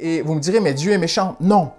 et vous me direz, mais Dieu est méchant. Non.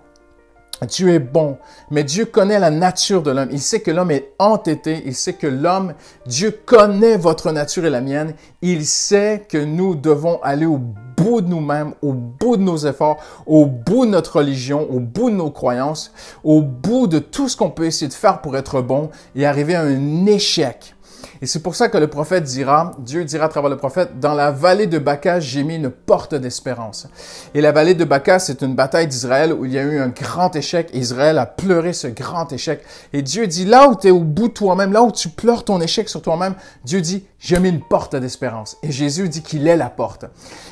Dieu est bon, mais Dieu connaît la nature de l'homme. Il sait que l'homme est entêté. Il sait que l'homme, Dieu connaît votre nature et la mienne. Il sait que nous devons aller au bout de nous-mêmes, au bout de nos efforts, au bout de notre religion, au bout de nos croyances, au bout de tout ce qu'on peut essayer de faire pour être bon et arriver à un échec. Et c'est pour ça que le prophète dira, Dieu dira à travers le prophète, dans la vallée de Baca, j'ai mis une porte d'espérance. Et la vallée de Baca, c'est une bataille d'Israël où il y a eu un grand échec. Israël a pleuré ce grand échec. Et Dieu dit, là où tu es au bout de toi-même, là où tu pleures ton échec sur toi-même, Dieu dit, j'ai mis une porte d'espérance. Et Jésus dit qu'il est la porte.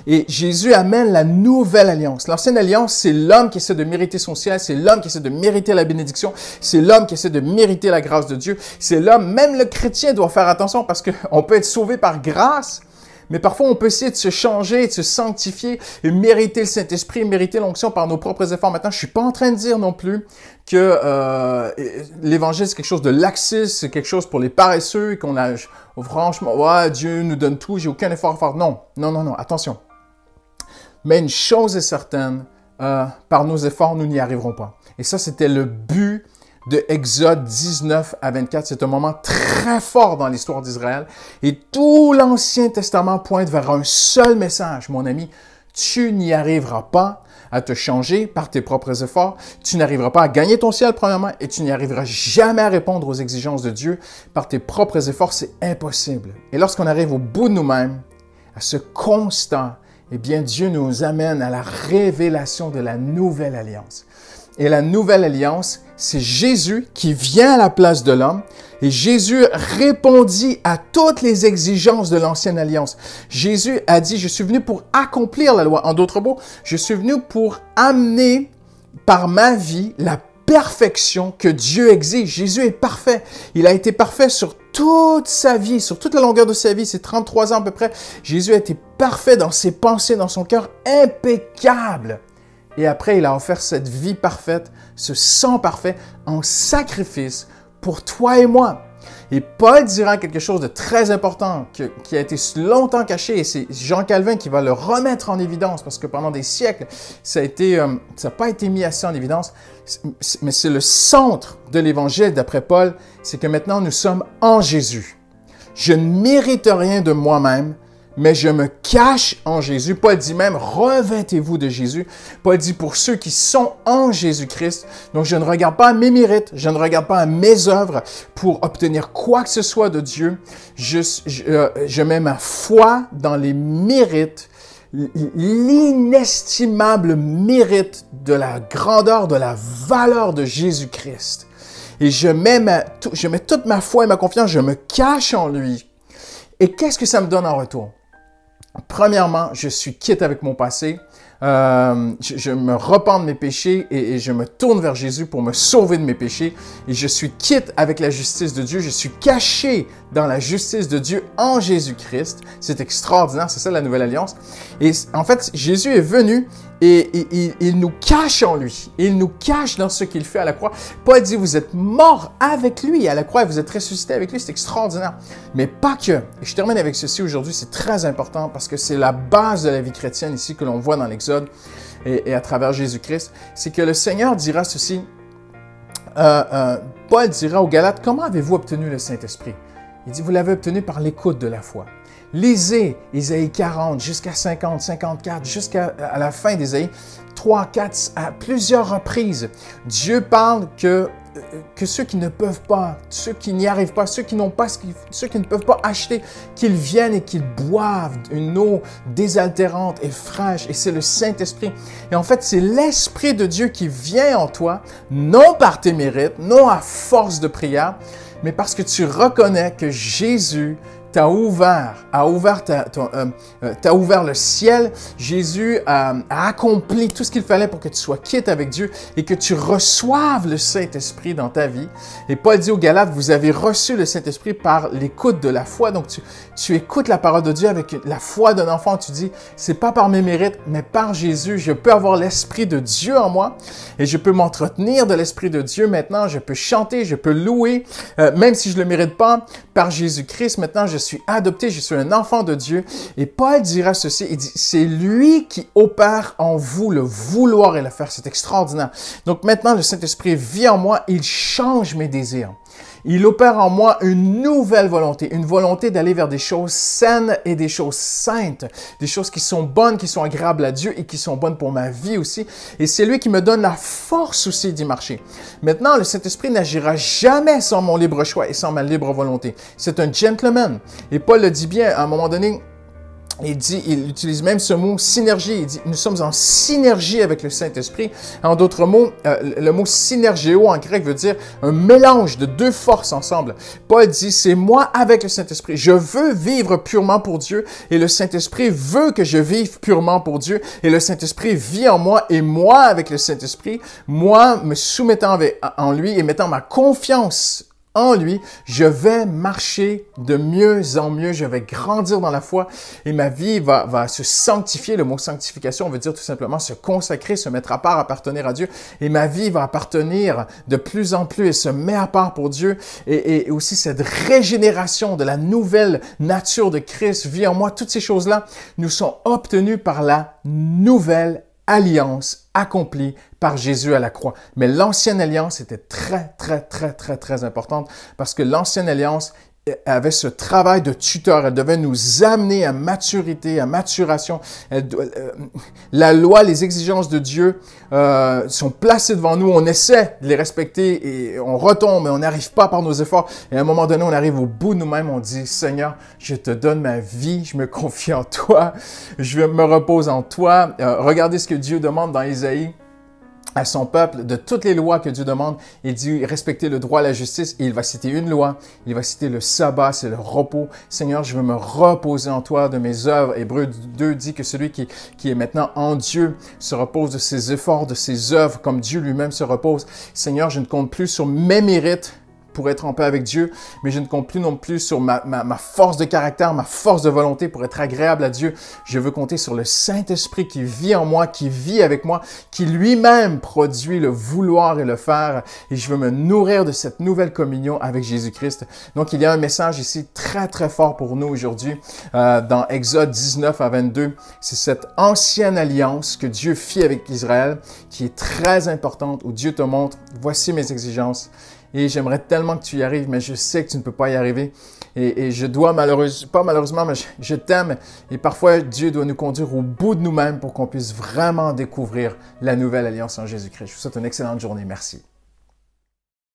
Et Jésus amène la nouvelle alliance. L'ancienne alliance, c'est l'homme qui essaie de mériter son ciel, c'est l'homme qui essaie de mériter la bénédiction, c'est l'homme qui essaie de mériter la grâce de Dieu, c'est l'homme, même le chrétien doit faire attention parce qu'on peut être sauvé par grâce, mais parfois on peut essayer de se changer, de se sanctifier et mériter le Saint-Esprit, mériter l'onction par nos propres efforts. Maintenant, je suis pas en train de dire non plus que l'Évangile c'est quelque chose de laxiste, c'est quelque chose pour les paresseux et qu'on a franchement, ouais, Dieu nous donne tout, j'ai aucun effort à faire. Non, non, non, non, attention. Mais une chose est certaine, par nos efforts, nous n'y arriverons pas. Et ça, c'était le but de Exode 19 à 24. C'est un moment très fort dans l'histoire d'Israël. Et tout l'Ancien Testament pointe vers un seul message, mon ami. Tu n'y arriveras pas à te changer par tes propres efforts. Tu n'arriveras pas à gagner ton ciel, premièrement, et tu n'y arriveras jamais à répondre aux exigences de Dieu par tes propres efforts. C'est impossible. Et lorsqu'on arrive au bout de nous-mêmes, à ce constat, eh bien, Dieu nous amène à la révélation de la nouvelle alliance. Et la nouvelle alliance, c'est Jésus qui vient à la place de l'homme. Et Jésus répondit à toutes les exigences de l'ancienne alliance. Jésus a dit, je suis venu pour accomplir la loi. En d'autres mots, je suis venu pour amener par ma vie la perfection que Dieu exige. Jésus est parfait. Il a été parfait sur toute sa vie, sur toute la longueur de sa vie, c'est 33 ans à peu près. Jésus a été parfait dans ses pensées, dans son cœur, impeccable. Et après, il a offert cette vie parfaite, ce sang parfait, en sacrifice pour toi et moi. Et Paul dira quelque chose de très important qui a été longtemps caché, et c'est Jean Calvin qui va le remettre en évidence, parce que pendant des siècles, ça n'a pas été mis assez en évidence, mais c'est le centre de l'Évangile d'après Paul, c'est que maintenant nous sommes en Jésus. Je ne mérite rien de moi-même, mais je me cache en Jésus. Paul dit même, revêtez-vous de Jésus. Paul dit, pour ceux qui sont en Jésus-Christ, donc je ne regarde pas à mes mérites, je ne regarde pas à mes œuvres pour obtenir quoi que ce soit de Dieu. Je mets ma foi dans les mérites, l'inestimable mérite de la grandeur, de la valeur de Jésus-Christ. Et je mets toute ma foi et ma confiance, je me cache en lui. Et qu'est-ce que ça me donne en retour? Premièrement, je suis quitte avec mon passé. Je me repens de mes péchés et je me tourne vers Jésus pour me sauver de mes péchés. Et je suis quitte avec la justice de Dieu. Je suis caché dans la justice de Dieu en Jésus-Christ. C'est extraordinaire, c'est ça la nouvelle alliance. Et en fait, Jésus est venu et il nous cache en lui. Il nous cache dans ce qu'il fait à la croix. Paul dit, vous êtes morts avec lui à la croix et vous êtes ressuscités avec lui. C'est extraordinaire. Mais pas que. Et je termine avec ceci aujourd'hui, c'est très important parce que c'est la base de la vie chrétienne ici que l'on voit dans l'Exode et à travers Jésus-Christ. C'est que le Seigneur dira ceci. Paul dira aux Galates, comment avez-vous obtenu le Saint-Esprit? Il dit, vous l'avez obtenu par l'écoute de la foi. Lisez Isaïe 40 jusqu'à 50, 54, jusqu'à la fin d'Isaïe, 3, 4, à plusieurs reprises. Dieu parle que ceux qui ne peuvent pas, ceux qui n'y arrivent pas, ceux qui n'ont pas, ceux qui ne peuvent pas acheter, qu'ils viennent et qu'ils boivent une eau désaltérante et fraîche. Et c'est le Saint-Esprit. Et en fait, c'est l'Esprit de Dieu qui vient en toi, non par tes mérites, non à force de prière, mais parce que tu reconnais que Jésus t'a ouvert le ciel. Jésus a accompli tout ce qu'il fallait pour que tu sois quitte avec Dieu et que tu reçoives le Saint-Esprit dans ta vie. Et Paul dit aux Galates, vous avez reçu le Saint-Esprit par l'écoute de la foi. Donc, tu écoutes la parole de Dieu avec la foi d'un enfant. Tu dis, c'est pas par mes mérites, mais par Jésus. Je peux avoir l'Esprit de Dieu en moi et je peux m'entretenir de l'Esprit de Dieu maintenant. Je peux chanter, je peux louer, même si je le mérite pas. Par Jésus-Christ, maintenant, je suis adopté, je suis un enfant de Dieu. Et Paul dira ceci, il dit, c'est lui qui opère en vous le vouloir et le faire. C'est extraordinaire. Donc maintenant, le Saint-Esprit vit en moi, il change mes désirs. Il opère en moi une nouvelle volonté, une volonté d'aller vers des choses saines et des choses saintes, des choses qui sont bonnes, qui sont agréables à Dieu et qui sont bonnes pour ma vie aussi. Et c'est lui qui me donne la force aussi d'y marcher. Maintenant, le Saint-Esprit n'agira jamais sans mon libre choix et sans ma libre volonté. C'est un gentleman. Et Paul le dit bien, à un moment donné, il utilise même ce mot synergie. Il dit, nous sommes en synergie avec le Saint-Esprit. En d'autres mots, le mot synergéo en grec veut dire un mélange de deux forces ensemble. Paul dit, c'est moi avec le Saint-Esprit. Je veux vivre purement pour Dieu et le Saint-Esprit veut que je vive purement pour Dieu et le Saint-Esprit vit en moi et moi avec le Saint-Esprit, moi me soumettant en lui et mettant ma confiance en lui, je vais marcher de mieux en mieux, je vais grandir dans la foi et ma vie va se sanctifier. Le mot sanctification veut dire tout simplement se consacrer, se mettre à part, appartenir à Dieu. Et ma vie va appartenir de plus en plus et se met à part pour Dieu. Et aussi cette régénération de la nouvelle nature de Christ vit en moi. Toutes ces choses-là nous sont obtenues par la nouvelle alliance accomplie par Jésus à la croix. Mais l'ancienne alliance était très importante parce que l'ancienne alliance avait ce travail de tuteur. Elle devait nous amener à maturité, à maturation. La loi, les exigences de Dieu sont placées devant nous. On essaie de les respecter et on retombe et on n'arrive pas par nos efforts. Et à un moment donné, on arrive au bout de nous-mêmes. On dit, Seigneur, je te donne ma vie, je me confie en toi, je me repose en toi. Regardez ce que Dieu demande dans Isaïe à son peuple, de toutes les lois que Dieu demande. Il dit respecter le droit à la justice et il va citer une loi. Il va citer le sabbat, c'est le repos. Seigneur, je veux me reposer en toi de mes œuvres. Hébreux 2 dit que celui qui est maintenant en Dieu se repose de ses efforts, de ses œuvres, comme Dieu lui-même se repose. Seigneur, je ne compte plus sur mes mérites pour être en paix avec Dieu, mais je ne compte plus non plus sur ma force de caractère, ma force de volonté pour être agréable à Dieu. Je veux compter sur le Saint-Esprit qui vit en moi, qui vit avec moi, qui lui-même produit le vouloir et le faire, et je veux me nourrir de cette nouvelle communion avec Jésus-Christ. Donc, il y a un message ici très fort pour nous aujourd'hui, dans Exode 19 à 22. C'est cette ancienne alliance que Dieu fit avec Israël, qui est très importante, où Dieu te montre, voici mes exigences, et j'aimerais tellement que tu y arrives, mais je sais que tu ne peux pas y arriver. Et je dois pas malheureusement, mais je t'aime. Et parfois, Dieu doit nous conduire au bout de nous-mêmes pour qu'on puisse vraiment découvrir la nouvelle alliance en Jésus-Christ. Je vous souhaite une excellente journée. Merci.